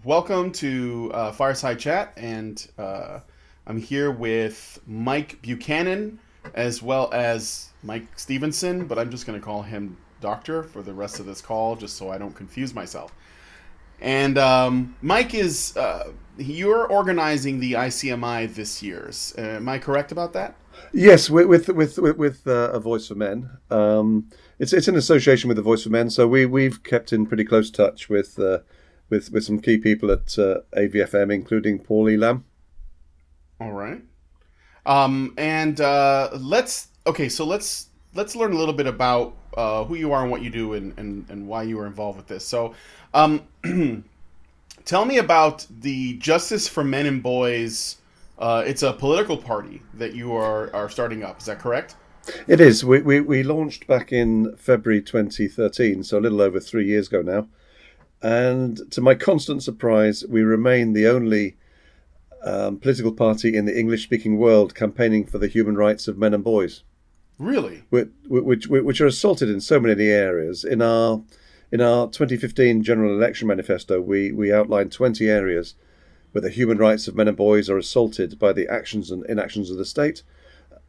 welcome to Fireside Chat, and I'm here with Mike Buchanan as well as Mike Stevenson, but I'm just going to call him Doctor for the rest of this call, just so I don't confuse myself. And Mike is you're organizing the ICMI this year. Am I correct about that? Yes, with a Voice for Men. It's in association with the Voice for Men, so we've kept in pretty close touch with some key people at AVFM, including Paul Elam. All right. And let's learn a little bit about who you are and what you do and why you are involved with this. So, um, tell me about the Justice for Men and Boys. It's a political party that you are starting up. Is that correct? It is. We launched back in February 2013, so a little over 3 years ago now. And to my constant surprise, we remain the only political party in the English-speaking world campaigning for the human rights of men and boys, Really? which are assaulted in so many areas. In our 2015 General Election Manifesto, we outlined 20 areas where the human rights of men and boys are assaulted by the actions and inactions of the state,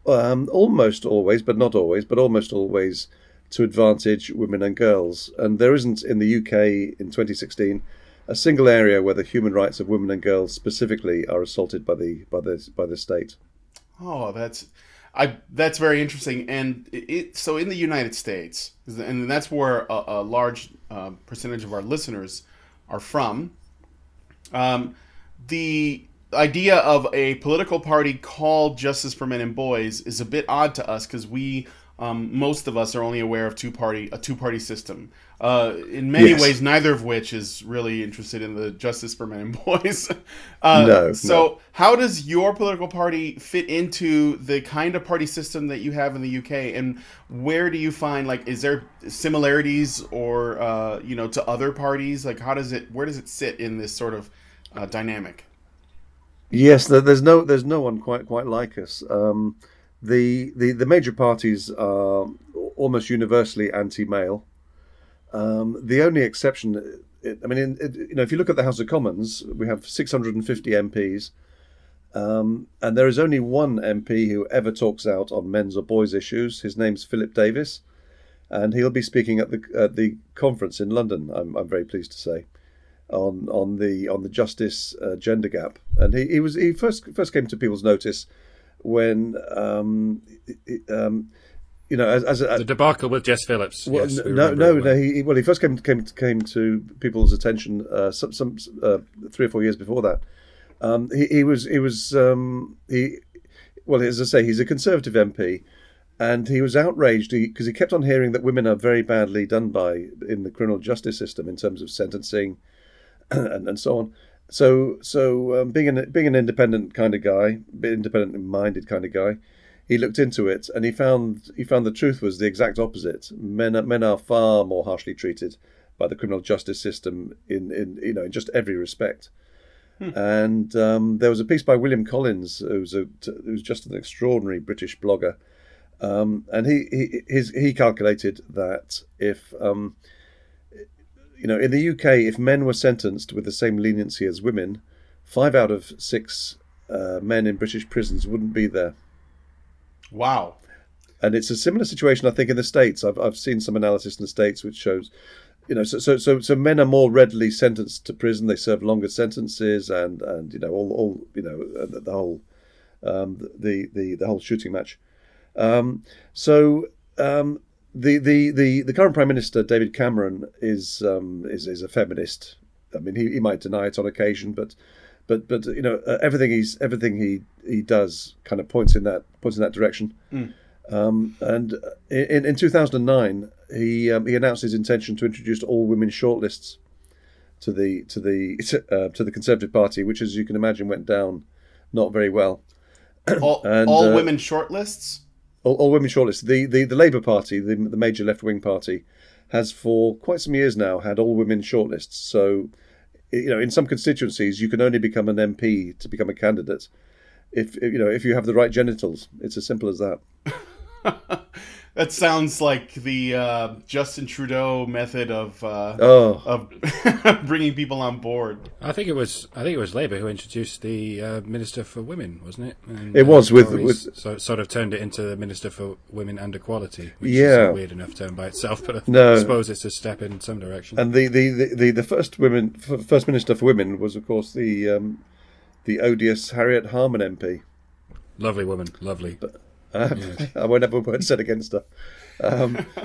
almost always, but not always, but almost always to advantage women and girls. And there isn't in the UK in 2016 a single area where the human rights of women and girls specifically are assaulted by the state. Oh, that's very interesting. And so in the United States, and that's where a large percentage of our listeners are from. The idea of a political party called Justice for Men and Boys is a bit odd to us because most of us are only aware of a two-party system. In many Yes. ways, neither of which is really interested in the justice for men and boys. No, no. So, how does your political party fit into the kind of party system that you have in the UK? And where do you find, like, is there similarities or to other parties? Like, where does it sit in this sort of dynamic? Yes, there's no one quite like us. The major parties are almost universally anti-male. The only exception, if you look at the House of Commons, we have 650 MPs, and there is only one MP who ever talks out on men's or boys' issues. His name's Philip Davis, and he'll be speaking at the conference in London. I'm very pleased to say, on the justice gender gap, and he first came to people's notice when The debacle with Jess Phillips. well, Yes, we no, remember it no, no. well. He first came to people's attention some 3 or 4 years before that. Well, as I say, he's a Conservative MP, and he was outraged because he kept on hearing that women are very badly done by in the criminal justice system in terms of sentencing and so on. So being an independent kind of guy, independently minded kind of guy, he looked into it and he found the truth was the exact opposite. Men are far more harshly treated by the criminal justice system in just every respect. And there was a piece by William Collins, who's just an extraordinary British blogger, and he calculated that if in the UK, if men were sentenced with the same leniency as women, 5 out of 6 men in British prisons wouldn't be there. Wow. And it's a similar situation, I think, in the States. I've seen some analysis in the States which shows, so men are more readily sentenced to prison. They serve longer sentences, and the whole the whole shooting match. So the current Prime Minister, David Cameron, is a feminist. I mean, he might deny it on occasion, but everything he does kind of points in that direction. And in 2009, he announced his intention to introduce all women shortlists to the Conservative Party, which, as you can imagine, went down not very well. All women shortlists. All women shortlists. The Labour Party, the major left wing party, has for quite some years now had all women shortlists. So, in some constituencies, you can only become an MP to become a candidate if you have the right genitals. It's as simple as that. That sounds like the Justin Trudeau method of Oh, bringing people on board. I think it was Labour who introduced the Minister for Women, wasn't it? And, it was with so sort of turned it into the Minister for Women and Equality, which is yeah. a weird enough term by itself, but No. I suppose it's a step in some direction. And the first Minister for Women was, of course, the odious Harriet Harman MP. Lovely woman, lovely. Yes. I won't have a word said against her.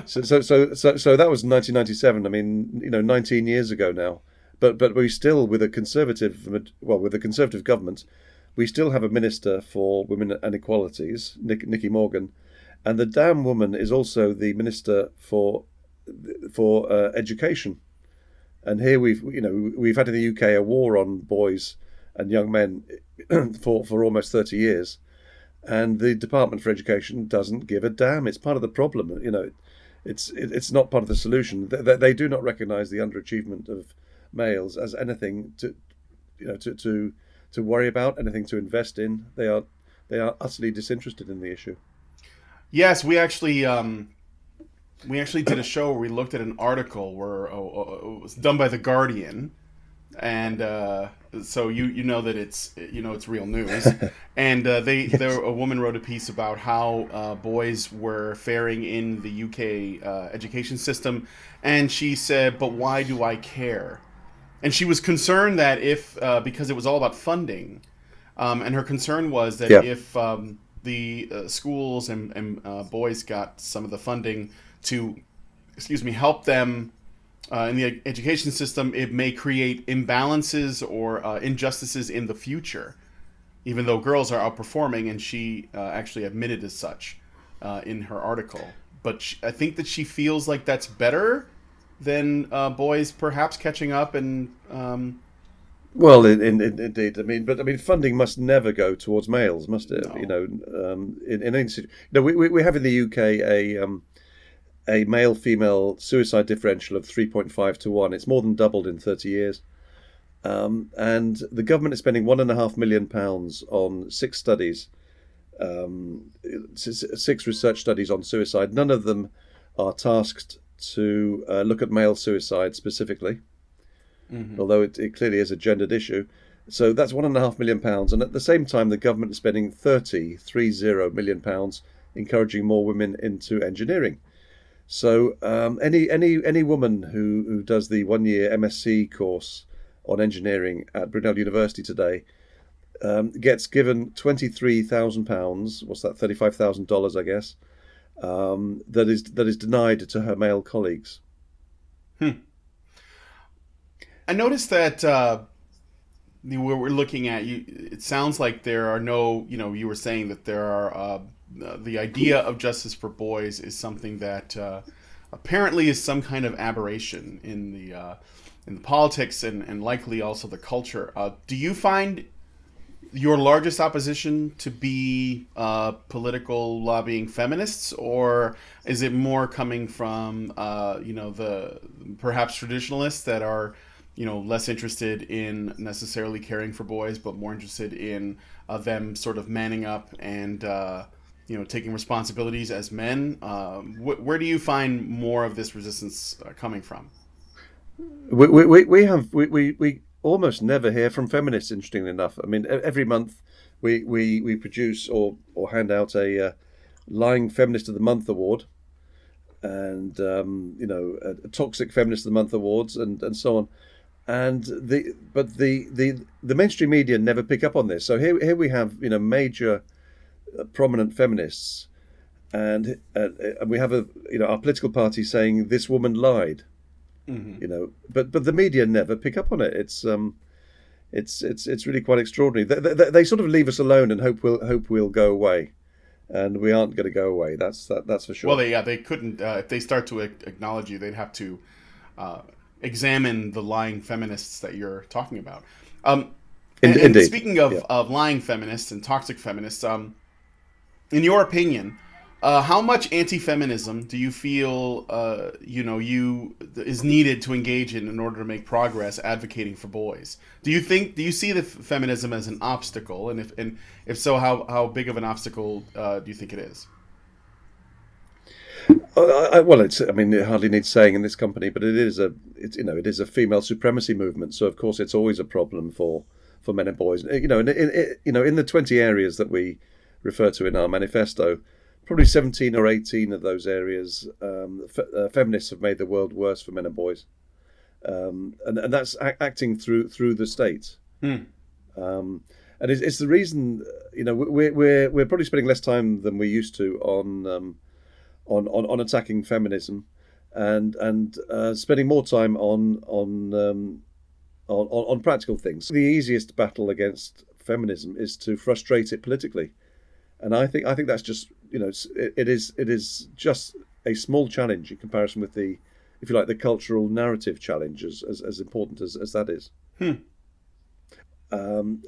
So that was 1997. I mean, 19 years ago now. But we still, with a conservative government, we still have a Minister for Women and Equalities, Nicky Morgan, and the damn woman is also the Minister for Education. And here we've had in the UK a war on boys and young men for almost 30 years. And the Department for Education doesn't give a damn. It's part of the problem. It's not part of the solution. They do not recognise the underachievement of males as anything to worry about, anything to invest in. They are utterly disinterested in the issue. Yes, we actually did a show where we looked at an article where it was done by The Guardian. And so you know that it's real news, and a woman wrote a piece about how boys were faring in the UK education system, and she said, "But why do I care?" And she was concerned that because it was all about funding, and her concern was that if the schools and boys got some of the funding to, help them. In the education system, it may create imbalances or injustices in the future, even though girls are outperforming, and she actually admitted as such in her article. But I think that she feels like that's better than boys perhaps catching up and... Well, indeed. I mean, funding must never go towards males, must it? No. In any situation. We have in the UK a male-female suicide differential of 3.5 to 1. It's more than doubled in 30 years. And the government is spending £1.5 million on 6 studies, 6 research studies on suicide. None of them are tasked to look at male suicide specifically, although it clearly is a gendered issue. So that's £1.5 million. And at the same time, the government is spending £30 million encouraging more women into engineering. So any woman who does the 1-year MSc course on engineering at Brunel University today gets given £23,000. What's that? $35,000, I guess. That is denied to her male colleagues. I noticed that we're looking at you. It sounds like there are no. You were saying that there are. The idea of justice for boys is something that apparently is some kind of aberration in the politics and likely also the culture. Do you find your largest opposition to be political lobbying feminists, or is it more coming from the perhaps traditionalists that are less interested in necessarily caring for boys, but more interested in them sort of manning up and taking responsibilities as men? Where do you find more of this resistance coming from? We almost never hear from feminists, interestingly enough. I mean, every month we produce or hand out a Lying Feminist of the Month award, and a Toxic Feminist of the Month awards, and so on. And the mainstream media never pick up on this. So here we have major prominent feminists, and we have our political party saying this woman lied. But the media never pick up on it. It's really quite extraordinary. They sort of leave us alone and hope we'll go away, and we aren't going to go away. That's for sure. Well, they couldn't. If they start to acknowledge you, they'd have to examine the lying feminists that you're talking about. And speaking of lying feminists and toxic feminists, in your opinion, how much anti-feminism do you feel is needed to engage in order to make progress advocating for boys? Do you see the feminism as an obstacle, and if so, how big of an obstacle do you think it is? Well, I mean, it hardly needs saying in this company, but it is a female supremacy movement. So of course, it's always a problem for men and boys. In the 20 areas that we refer to in our manifesto, probably 17 or 18 of those areas, feminists have made the world worse for men and boys, and that's acting through the state. And it's the reason, we're probably spending less time than we used to on attacking feminism, and spending more time on practical things. The easiest battle against feminism is to frustrate it politically, and I think that's just it is just a small challenge in comparison with the, if you like, the cultural narrative challenge as important as that is. I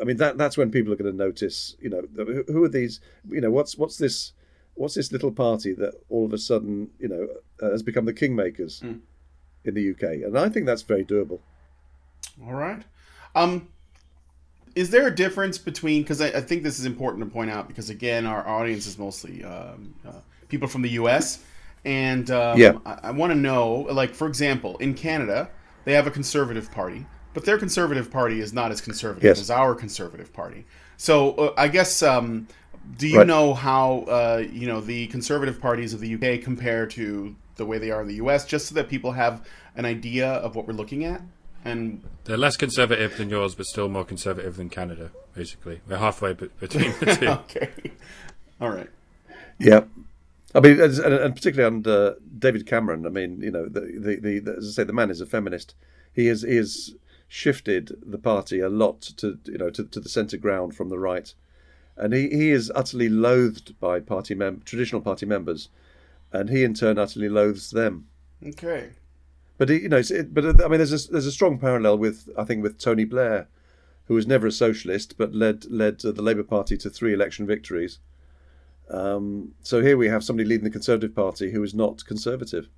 mean that's when people are going to notice, who are these, what's this little party that all of a sudden has become the kingmakers in the UK, and I think that's very doable. All right. Is there a difference between, because I think this is important to point out, because again our audience is mostly people from the US, and I want to know, like, for example, in Canada they have a Conservative Party, but their Conservative Party is not as conservative as our Conservative Party. So I guess do you know how the conservative parties of the UK compare to the way they are in the US, just so that people have an idea of what we're looking at? And they're less conservative than yours, but still more conservative than Canada. Basically, we're halfway between the two. Okay, all right. Yeah, I mean, and particularly under David Cameron. I mean, as I say, the man is a feminist. He has shifted the party a lot to the centre ground from the right. And he is utterly loathed by traditional party members, and he in turn utterly loathes them. Okay. But I mean, there's a strong parallel with Tony Blair, who was never a socialist but led the Labour Party to 3 election victories. So here we have somebody leading the Conservative Party who is not conservative.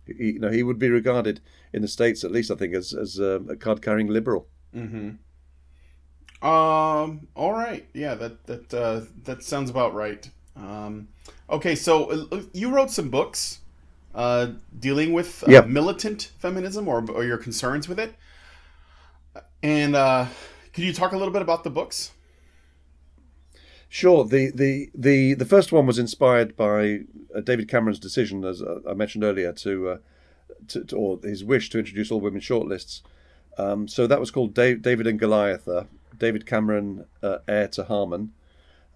He would be regarded in the States, at least, I think, as a card-carrying liberal. Mm-hmm. All right. Yeah, that sounds about right. Okay, so you wrote some books dealing with militant feminism or your concerns with it. And could you talk a little bit about the books? Sure. The first one was inspired by David Cameron's decision, as I mentioned earlier, to or his wish to introduce all women shortlists. So that was called David and Goliath. David Cameron, heir to Harman,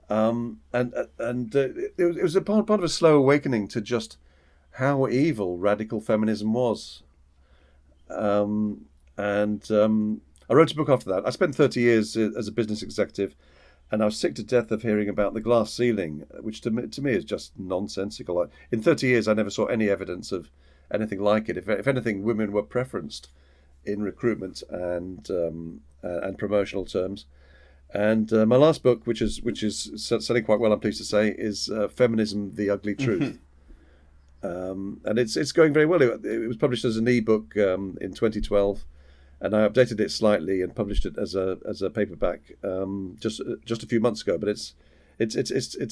and it was a part of a slow awakening to just how evil radical feminism was. And I wrote a book after that. I spent 30 years as a business executive, and I was sick to death of hearing about the glass ceiling, which to me is just nonsensical. In 30 years, I never saw any evidence of anything like it. If anything, women were preferenced in recruitment and promotional terms. And my last book, which is selling quite well, I'm pleased to say, is Feminism: The Ugly Truth. And it's going very well. It was published as an ebook in 2012, and I updated it slightly and published it as a paperback just a few months ago. But it's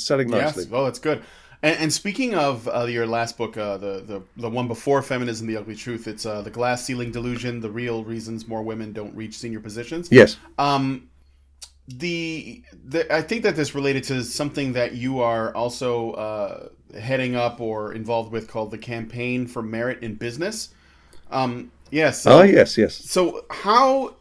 selling nicely. Yes, well, that's good. And speaking of your last book, the one before Feminism: The Ugly Truth, it's The Glass Ceiling Delusion: The Real Reasons More Women Don't Reach Senior Positions. Yes. I think that this related to something that you are also heading up or involved with, called the Campaign for Merit in Business. Yes. Yes. So how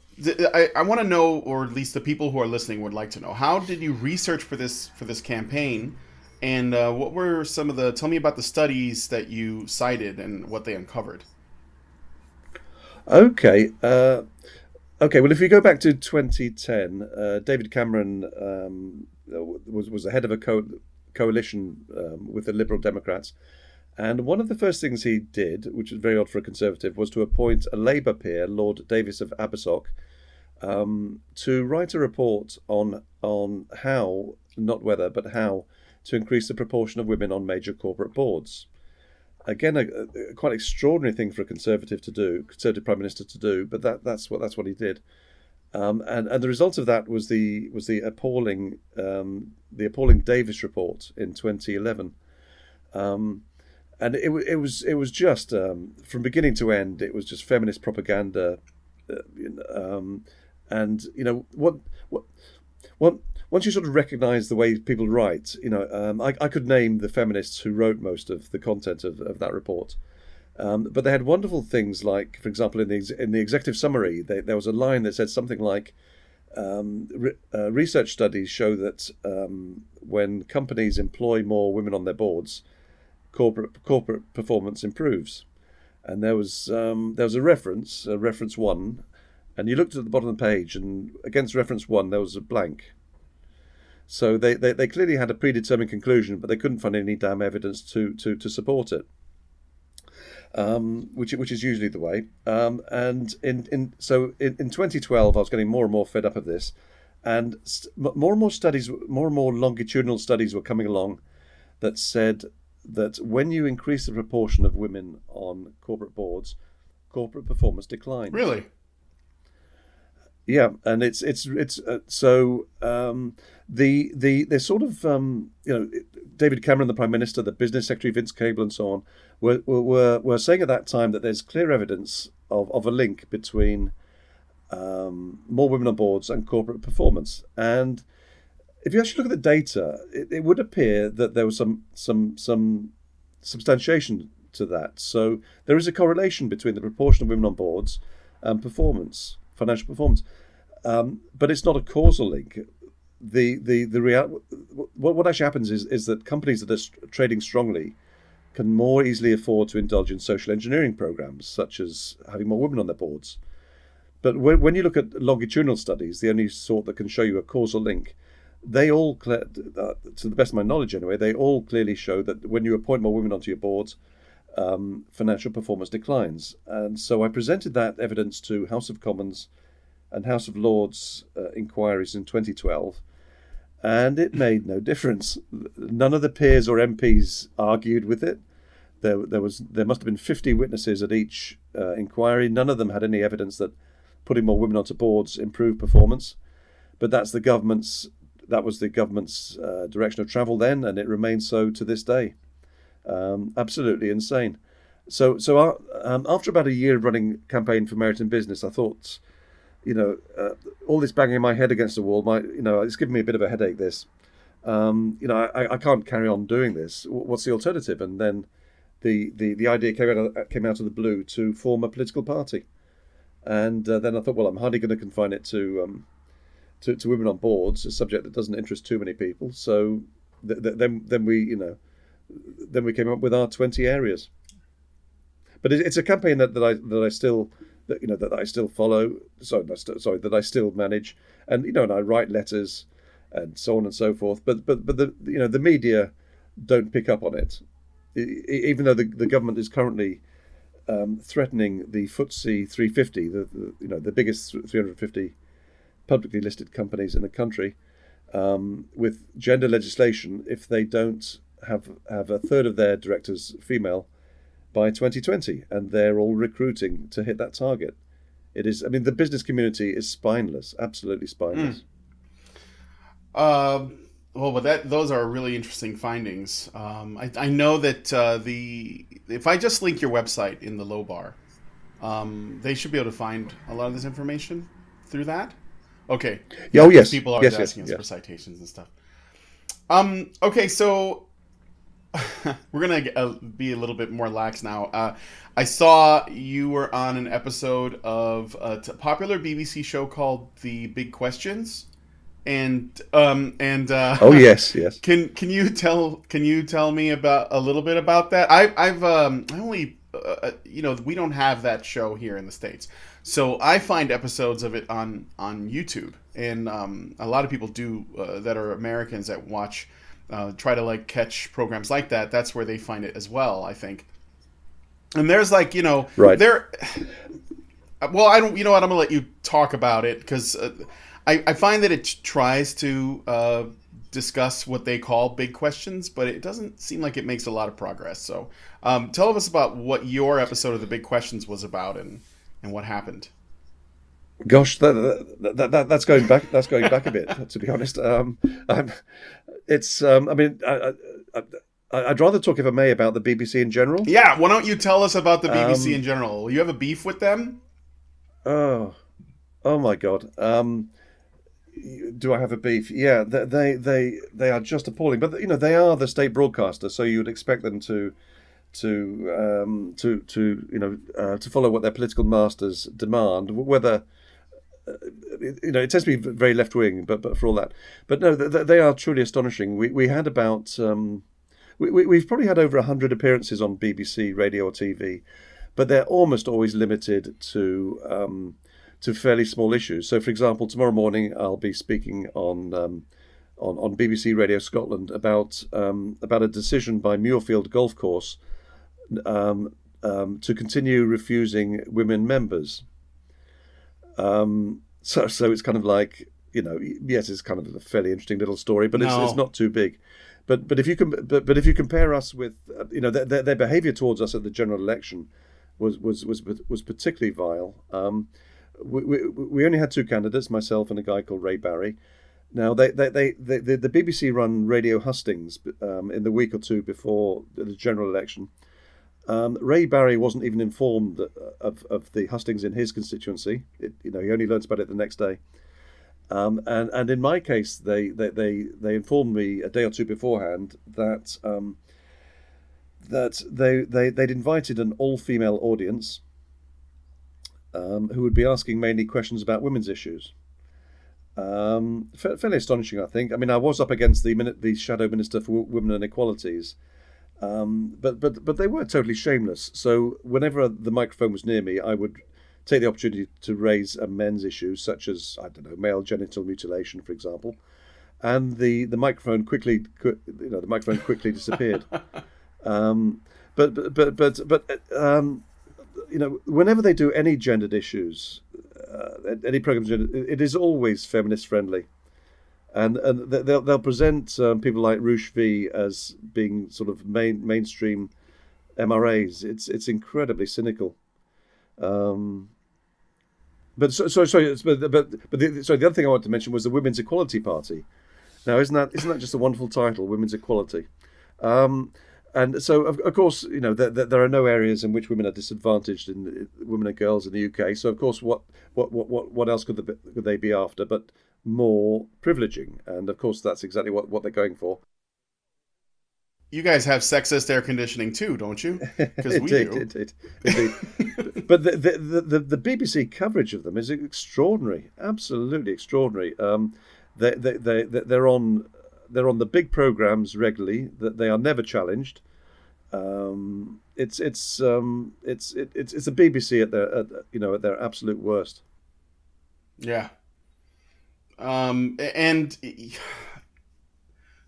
I want to know, or at least the people who are listening would like to know, how did you research for this campaign, and what were some of tell me about the studies that you cited and what they uncovered. Okay. Well, if you go back to 2010, David Cameron was the head of a coalition with the Liberal Democrats, and one of the first things he did, which was very odd for a Conservative, was to appoint a Labour peer, Lord Davis of Abersock, to write a report on how, not whether, but how, to increase the proportion of women on major corporate boards. Again, a quite extraordinary thing for a Conservative Prime Minister to do, but that's what he did. And the result of that was the appalling Davis report in 2011. and it was just from beginning to end, it was just feminist propaganda, and what once you sort of recognise the way people write, I could name the feminists who wrote most of the content of that report. But they had wonderful things like, for example, in the executive summary, there was a line that said something like, research studies show that when companies employ more women on their boards, corporate performance improves. And there was a reference one, and you looked at the bottom of the page, and against reference one there was a blank. So they clearly had a predetermined conclusion, but they couldn't find any damn evidence to support it. Which is usually the way. And in 2012, I was getting more and more fed up of this, and more and more studies, more and more longitudinal studies were coming along that said that when you increase the proportion of women on corporate boards, corporate performance declines. Really? Yeah, and it's so the sort of David Cameron, the Prime Minister, the Business Secretary Vince Cable, and so on were saying at that time that there's clear evidence of a link between more women on boards and corporate performance. And if you actually look at the data, it would appear that there was some substantiation to that. So there is a correlation between the proportion of women on boards and performance. Financial performance, but it's not a causal link. What actually happens is that companies that are trading strongly can more easily afford to indulge in social engineering programs, such as having more women on their boards. But when you look at longitudinal studies, the only sort that can show you a causal link, they all, to the best of my knowledge anyway, they all clearly show that when you appoint more women onto your boards, financial performance declines. And so I presented that evidence to House of Commons and House of Lords inquiries in 2012, and it made no difference. None of the peers or MPs argued with it. There must have been 50 witnesses at each inquiry. None of them had any evidence that putting more women onto boards improved performance. But that was the government's direction of travel then, and it remains so to this day. Absolutely insane. So after about a year of running Campaign for Merit in Business, I thought, all this banging my head against the wall, it's given me a bit of a headache. This, I can't carry on doing this. What's the alternative? And then the idea came out of the blue to form a political party, and then I thought, well, I'm hardly going to confine it to women on boards, a subject that doesn't interest too many people. So then we came up with our 20 areas. But it's a campaign that I still follow. That I still manage, and I write letters, and so on and so forth. But the media don't pick up on it, even though the government is currently threatening the FTSE 350, the biggest 350 publicly listed companies in the country, with gender legislation if they don't have a third of their directors female by 2020, and they're all recruiting to hit that target. It is, the business community is spineless, absolutely spineless. Those are really interesting findings. I know that if I just link your website in the low bar, they should be able to find a lot of this information through that. Okay. Oh yes. People are asking us for citations and stuff. Okay, so we're gonna be a little bit more lax now. I saw you were on an episode of a popular BBC show called The Big Questions, and oh yes. Can you tell me about a little bit about that? I only we don't have that show here in the States, so I find episodes of it on YouTube, and a lot of people do that are Americans that watch. Try to catch programs like that. That's where they find it as well, I think. And there's right there. Well, I don't. You know what? I'm gonna let you talk about it because I find that it tries to discuss what they call big questions, but it doesn't seem like it makes a lot of progress. So, tell us about what your episode of the Big Questions was about and what happened. Gosh, that's going back. That's going back a bit, to be honest. I'd rather talk, if I may, about the BBC in general. Yeah, why don't you tell us about the BBC in Um, general? You have a beef with them? oh, oh my God. Do I have a beef? Yeah, they are just appalling. But they are the state broadcaster, so you would expect them to follow what their political masters demand. Whether it tends to be very left wing, but for all that, but no, they are truly astonishing. We had about we've probably had over 100 appearances on BBC radio or TV, but they're almost always limited to fairly small issues. So, for example, tomorrow morning I'll be speaking on BBC Radio Scotland about a decision by Muirfield Golf Course to continue refusing women members. So it's kind of like, yes, it's kind of a fairly interesting little story, but No. it's not too big. But if you if you compare us with their behaviour towards us at the general election was particularly vile. We only had two candidates, myself and a guy called Ray Barry. Now the BBC run Radio Hustings in the week or two before the general election. Ray Barry wasn't even informed of the hustings in his constituency. He only learnt about it the next day. And in my case, they informed me a day or two beforehand that they'd invited an all-female audience who would be asking mainly questions about women's issues. Fairly astonishing, I think. I mean, I was up against the Shadow Minister for Women and Equalities. But they were totally shameless. So whenever the microphone was near me, I would take the opportunity to raise men's issues, such as, I don't know, male genital mutilation, for example, and the microphone quickly disappeared. Whenever they do any gendered issues, any programs, it is always feminist friendly. And they'll present people like Roosh V as being sort of mainstream MRAs. It's incredibly cynical. The other thing I wanted to mention was the Women's Equality Party. Now, isn't that just a wonderful title, Women's Equality? And so, of course, there are no areas in which women are disadvantaged, women and girls in the UK. So, of course, what else could they be after but more privileging? And of course, that's exactly what they're going for. You guys have sexist air conditioning too, don't you? Because we do. Indeed. But the BBC coverage of them is extraordinary, absolutely extraordinary. They're on the big programs regularly. That they are never challenged. It's the BBC at their absolute worst. Yeah. And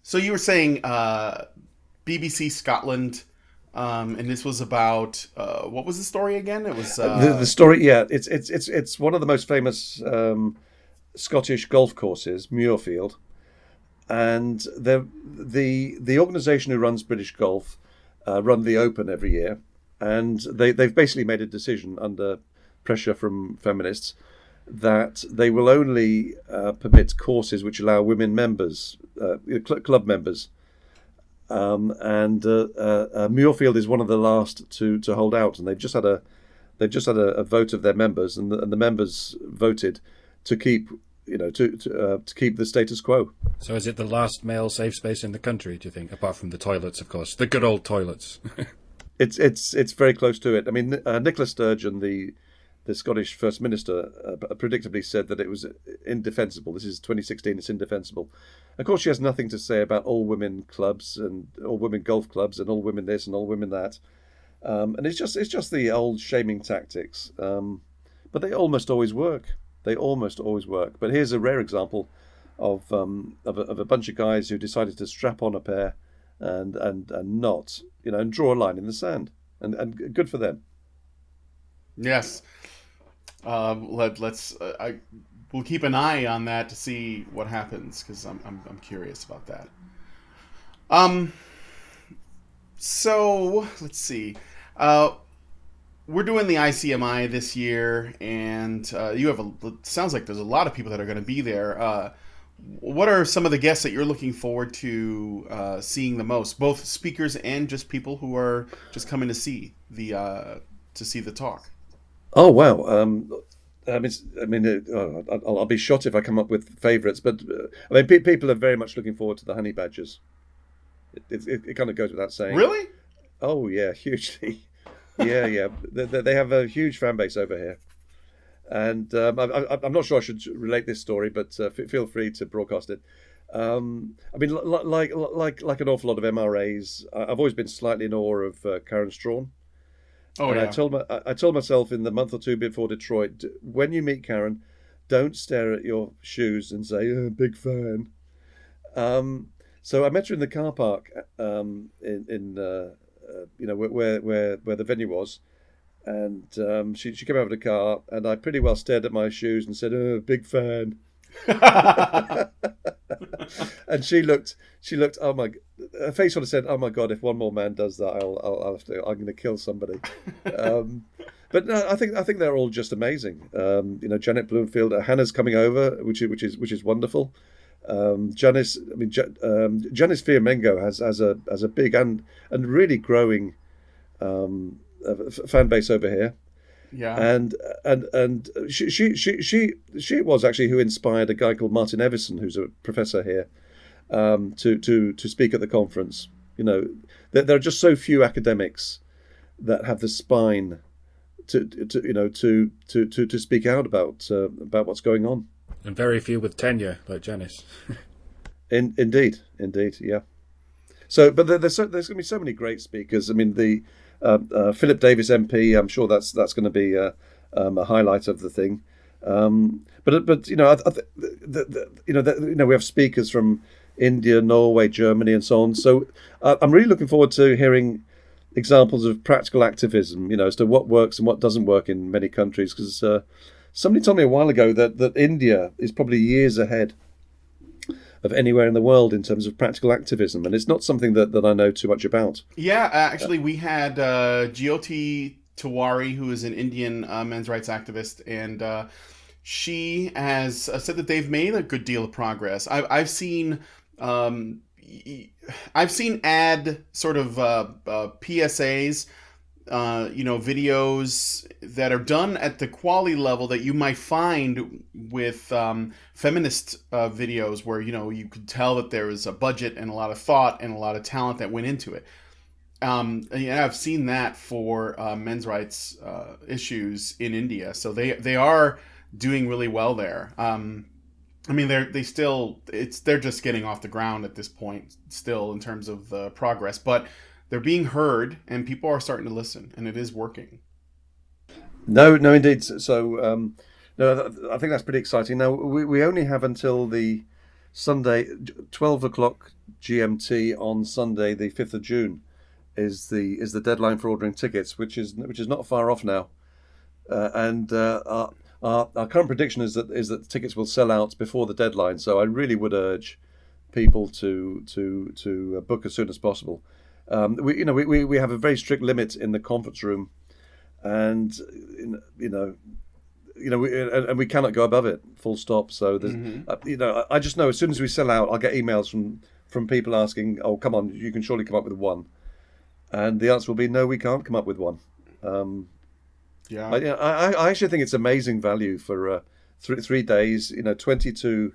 so you were saying BBC Scotland, and this was about what was the story again? It was the story. Yeah, it's one of the most famous Scottish golf courses, Muirfield, and the organisation who runs British Golf run the Open every year, and they've basically made a decision under pressure from feminists that they will only permit courses which allow women members, club members, and Muirfield is one of the last to hold out, and they've just had a vote of their members, and the members voted to keep to keep the status quo. So is it the last male safe space in the country, do you think, apart from the toilets, of course, the good old toilets? It's very close to it. I mean, Nicola Sturgeon, the Scottish First Minister, predictably said that it was indefensible. This is 2016. It's indefensible. Of course, she has nothing to say about all women clubs and all women golf clubs and all women this and all women that. And it's just the old shaming tactics. But they almost always work. But here's a rare example of a bunch of guys who decided to strap on a pair and not, and draw a line in the sand. And good for them. Yes. We'll keep an eye on that to see what happens, because I'm curious about that. So let's see. We're doing the ICMI this year, and it sounds like there's a lot of people that are going to be there. what are some of the guests that you're looking forward to seeing the most, both speakers and just people who are just coming to see the talk? Oh wow! I'll be shot if I come up with favourites, but I mean, people are very much looking forward to the honey badgers. It kind of goes without saying. Really? Oh yeah, hugely. Yeah, yeah. They have a huge fan base over here, and I'm not sure I should relate this story, but feel free to broadcast it. I mean, like an awful lot of MRAs, I've always been slightly in awe of Karen Strawn. Oh And yeah. I told myself in the month or two before Detroit, when you meet Karen, don't stare at your shoes and say, "Big fan." So I met her in the car park, where the venue was, and she came out of the car, and I pretty well stared at my shoes and said, "Big fan." And she looked. Oh my! Her face sort of said, "Oh my God! If one more man does that, I'll have to. I'm going to kill somebody." But no, I think they're all just amazing. Janet Bloomfield, Hannah's coming over, which is wonderful. Janice Fiamengo has a big and really growing fan base over here. Yeah. And she was actually who inspired a guy called Martin Evison, who's a professor here, to speak at the conference. There are just so few academics that have the spine to speak out about what's going on. And very few with tenure, like Janice. Indeed, yeah. So, but there's going to be so many great speakers. I mean, the Philip Davis MP. I'm sure that's going to be a highlight of the thing. But we have speakers from India, Norway, Germany, and so on. So I'm really looking forward to hearing examples of practical activism. As to what works and what doesn't work in many countries. Because somebody told me a while ago that India is probably years ahead of anywhere in the world in terms of practical activism, and it's not something that I know too much about. Yeah, actually, we had Jyoti Tiwari, who is an Indian men's rights activist, and she has said that they've made a good deal of progress. I've seen ad sort of PSAs, videos that are done at the quality level that you might find with feminist videos, where you could tell that there was a budget and a lot of thought and a lot of talent that went into it. And I've seen that for men's rights issues in India, so they are doing really well there. I mean, they're just getting off the ground at this point still in terms of the progress, but they're being heard and people are starting to listen, and it is working. No, indeed. So, no, I think that's pretty exciting. Now, we only have until the Sunday, 12 o'clock GMT on Sunday, the 5th of June, is the deadline for ordering tickets, which is not far off now. And our current prediction is that the tickets will sell out before the deadline. So I really would urge people to book as soon as possible. We have a very strict limit in the conference room, and and we cannot go above it. Full stop. So there's, I just know as soon as we sell out, I'll get emails from people asking, "Oh, come on, you can surely come up with one," and the answer will be, "No, we can't come up with one." Yeah, I actually think it's amazing value for 3 days. 22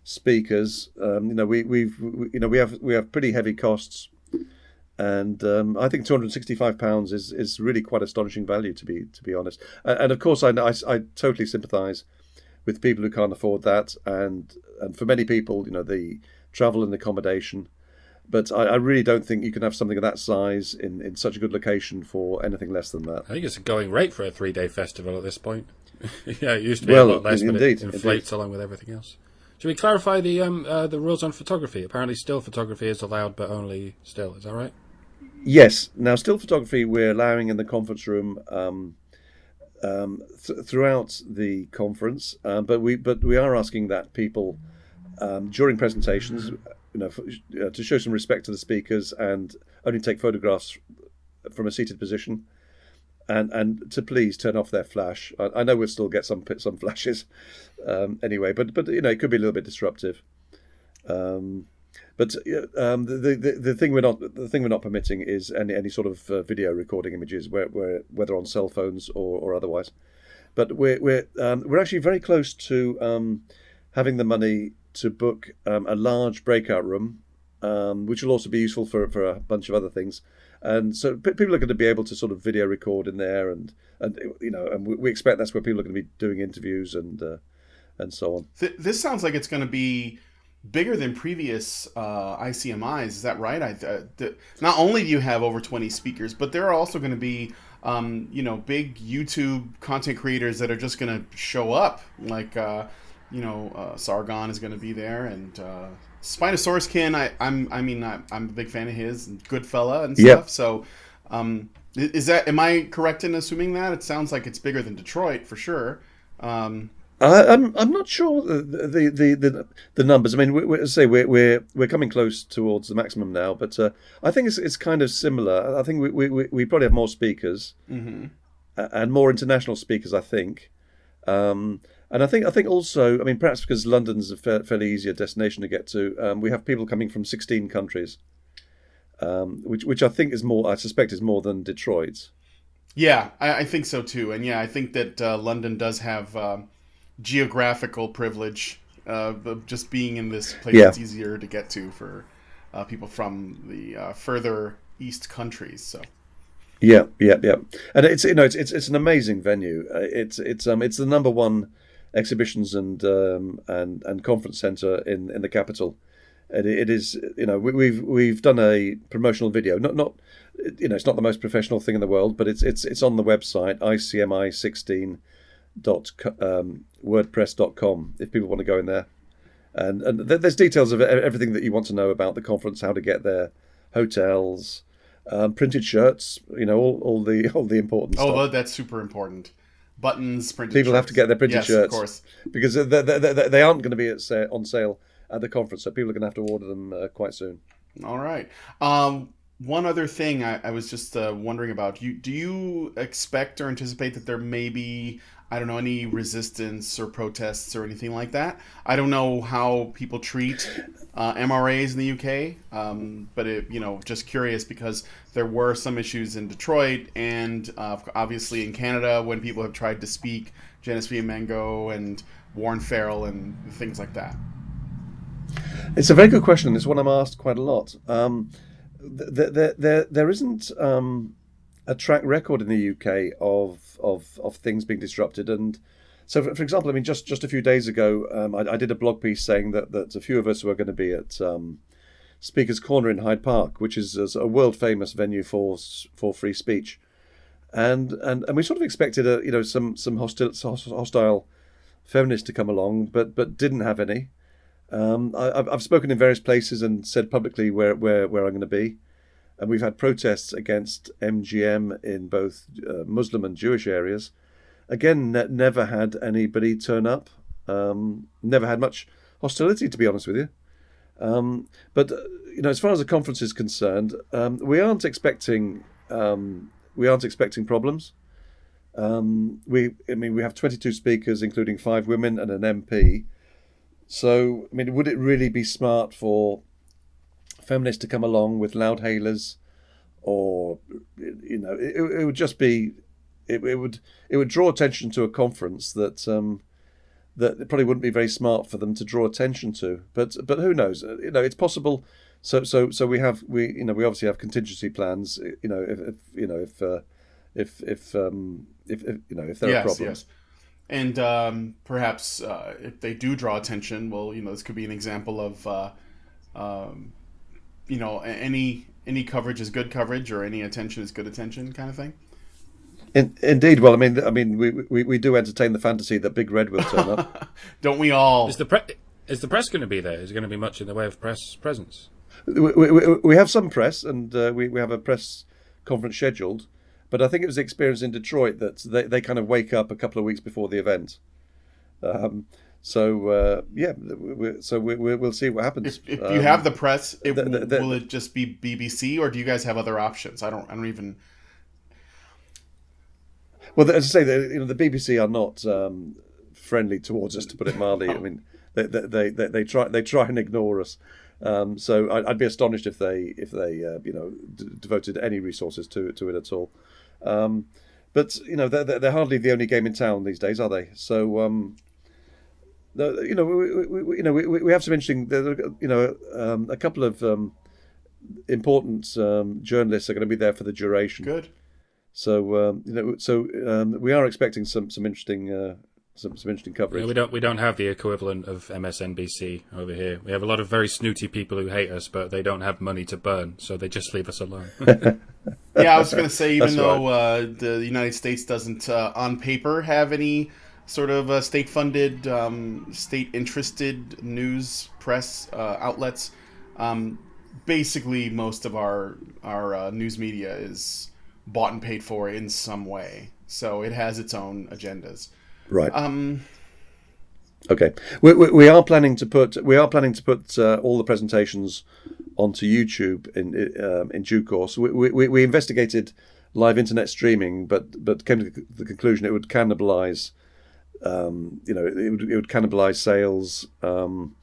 speakers. We have pretty heavy costs. And I think £265 is really quite astonishing value, to be honest. And of course, I totally sympathise with people who can't afford that, and for many people, the travel and accommodation. But I really don't think you can have something of that size in such a good location for anything less than that. I think it's a going rate for a 3-day festival at this point. Yeah, it used to be a lot less, but it inflates along with everything else. Should we clarify the rules on photography? Apparently, still photography is allowed, but only still. Is that right? Yes. Now, still photography we're allowing in the conference room throughout the conference, but we are asking that people during presentations, to show some respect to the speakers and only take photographs from a seated position, and to please turn off their flash. I know we'll still get some flashes anyway, but it could be a little bit disruptive. But the thing we're not permitting is any sort of video recording images, whether on cell phones or otherwise. But we're actually very close to having the money to book a large breakout room, which will also be useful for a bunch of other things. And so people are going to be able to sort of video record in there, and we expect that's where people are going to be doing interviews and so on. This sounds like it's going to be bigger than previous ICMIs. Is that right? Not only do you have over 20 speakers, but there are also going to be big YouTube content creators that are just going to show up. Like Sargon is going to be there, and Spinosaurus Kin. I'm a big fan of his, and good fella and stuff. Yep. So, am I correct in assuming that? It sounds like it's bigger than Detroit for sure. I'm not sure the numbers. I mean, we're coming close towards the maximum now, but I think it's kind of similar. I think we probably have more speakers and more international speakers. I think, and I think also, I mean, perhaps because London's a fairly easier destination to get to, we have people coming from 16 countries, which I think is more. I suspect is more than Detroit. Yeah, I think so too, and yeah, I think that London does have geographical privilege of just being in this place. It's easier to get to for people from the further east countries. So yeah, and it's an amazing venue. It's the number one exhibitions and conference center in the capital. And it is, we've done a promotional video. Not it's not the most professional thing in the world, but it's on the website icmi16.wordpress.com if people want to go in there, and there's details of everything that you want to know about the conference, how to get there, hotels, printed shirts, all the important stuff. Oh, that's super important. Buttons, printed people shirts. Have to get their printed shirts, of course, because they aren't going to be on sale at the conference, so people are going to have to order them quite soon. All right. One other thing I was just wondering about. Do you expect or anticipate that there may be, I don't know, any resistance or protests or anything like that? I don't know how people treat MRAs in the UK, but just curious, because there were some issues in Detroit and obviously in Canada when people have tried to speak Genesvian Mango and Warren Farrell and things like that. It's a very good question. It's one I'm asked quite a lot. There isn't a track record in the UK of things being disrupted, and so for example, I mean, just a few days ago, I did a blog piece saying that a few of us were going to be at Speaker's Corner in Hyde Park, which is a world famous venue for free speech, and we sort of expected some hostile feminists to come along, but didn't have any. I've spoken in various places and said publicly where I'm going to be, and we've had protests against MGM in both Muslim and Jewish areas. Again, never had anybody turn up. Never had much hostility, to be honest with you. But as far as the conference is concerned, we aren't expecting problems. We have 22 speakers, including 5 women and an MP. So, I mean, would it really be smart for feminists to come along with loud hailers, or it would just be it would draw attention to a conference that it probably wouldn't be very smart for them to draw attention to. But who knows? It's possible. So we obviously have contingency plans. If there are problems. Yes. And perhaps if they do draw attention, well, this could be an example of, any coverage is good coverage, or any attention is good attention, kind of thing. Indeed. Well, I mean, we do entertain the fantasy that Big Red will turn up. Don't we all? Is the press going to be there? Is there going to be much in the way of press presence? We have some press, and we have a press conference scheduled. But I think it was the experience in Detroit that they kind of wake up a couple of weeks before the event. We'll see what happens. If you have the press, will it just be BBC, or do you guys have other options? I don't even. Well, as I say, the BBC are not friendly towards us, to put it mildly. I mean, they try and ignore us. So I'd be astonished if they devoted any resources to it at all. But they're hardly the only game in town these days, are they? So we have some interesting. A couple of important journalists are going to be there for the duration. Good. So we are expecting some interesting. Some interesting coverage. Yeah, we don't have the equivalent of MSNBC over here. We have a lot of very snooty people who hate us, but they don't have money to burn, so they just leave us alone. Yeah, I was going to say, even though the United States doesn't, on paper, have any sort of state-funded, state-interested news press outlets, basically most of our news media is bought and paid for in some way. So it has its own agendas. Right. Okay. We are planning to put all the presentations onto YouTube in due course. We investigated live internet streaming, but came to the conclusion it would cannibalize. It would cannibalize sales, and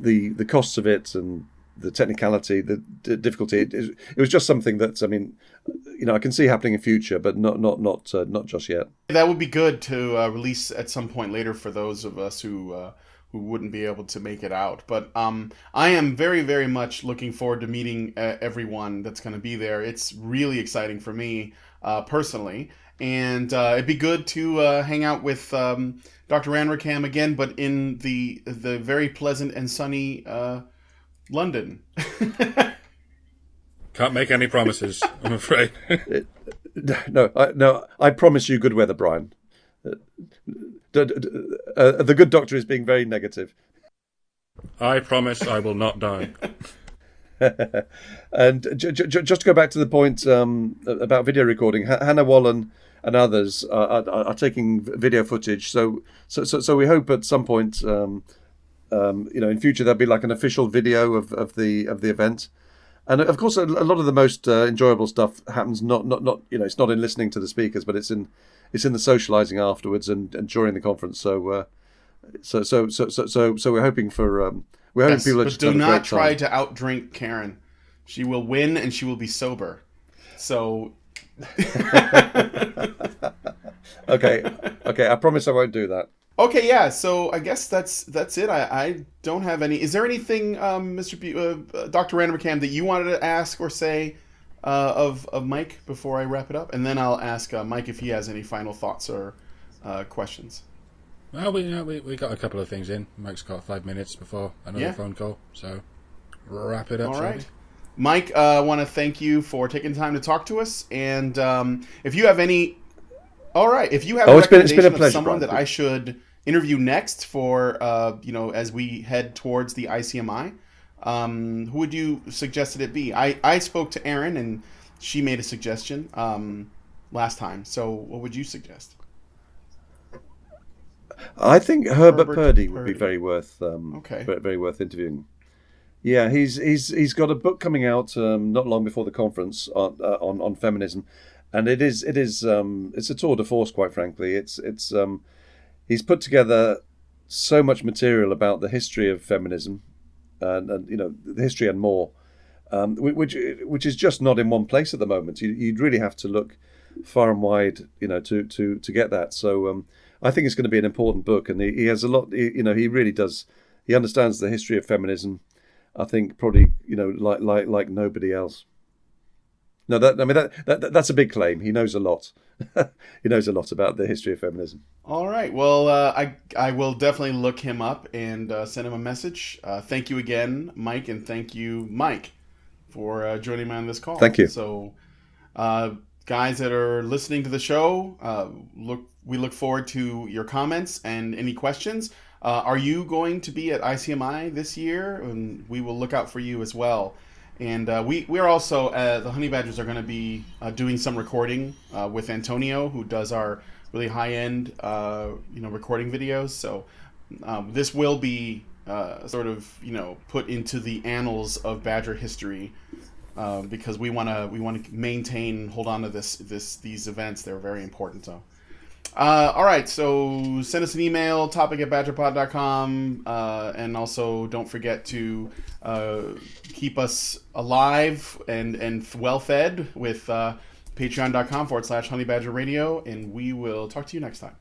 the costs of it and the technicality, the difficulty. It was just something that I can see happening in future, but not just yet. That would be good to release at some point later for those of us who wouldn't be able to make it out. But I am very, very much looking forward to meeting everyone that's going to be there. It's really exciting for me personally, and it'd be good to hang out with Dr. Ranrikam again, but in the very pleasant and sunny London. Can't make any promises, I'm afraid. No, I promise you good weather, Brian. The good doctor is being very negative. I promise I will not die. And just to go back to the point about video recording, Hannah Wallen and others are taking video footage. So we hope at some point, in future there'll be like an official video of the event. And of course, a lot of the most enjoyable stuff happens not it's not in listening to the speakers, but it's in the socializing afterwards and during the conference. So we're hoping for we're hoping people are just do not try to outdrink Karen. She will win and she will be sober. So okay, I promise I won't do that. Okay, yeah. So I guess that's it. I don't have any. Is there anything, Dr. Ranrikam, that you wanted to ask or say of Mike before I wrap it up? And then I'll ask Mike if he has any final thoughts or questions. Well, we got a couple of things in. Mike's got 5 minutes before another phone call, so wrap it up. All right. Mike, I want to thank you for taking time to talk to us. And if you have any, if you have a recommendation of someone that I should interview next for, as we head towards the ICMI, who would you suggest that it be? I spoke to Erin and she made a suggestion last time. So what would you suggest? I think Herbert Purdy would be very worth very worth interviewing. Yeah, he's got a book coming out not long before the conference on feminism, and it's a tour de force, quite frankly. It's he's put together so much material about the history of feminism, and the history and more, which is just not in one place at the moment. You'd really have to look far and wide, to get that. So I think it's going to be an important book, and he has a lot. He really does. He understands the history of feminism. I think probably like nobody else. No, that's a big claim. He knows a lot. He knows a lot about the history of feminism. All right. Well, I will definitely look him up and send him a message. Thank you again, Mike, and thank you, Mike, for joining me on this call. Thank you. So, guys that are listening to the show, we look forward to your comments and any questions. Are you going to be at ICMI this year? And we will look out for you as well. And we're also, the Honey Badgers are going to be doing some recording with Antonio, who does our really high-end, recording videos. So this will be sort of, put into the annals of Badger history because we want to hold on to these events. They're very important. So All right, so send us an email, topic@badgerpod.com, and also don't forget to keep us alive and well-fed with patreon.com/honeybadgerradio, and we will talk to you next time.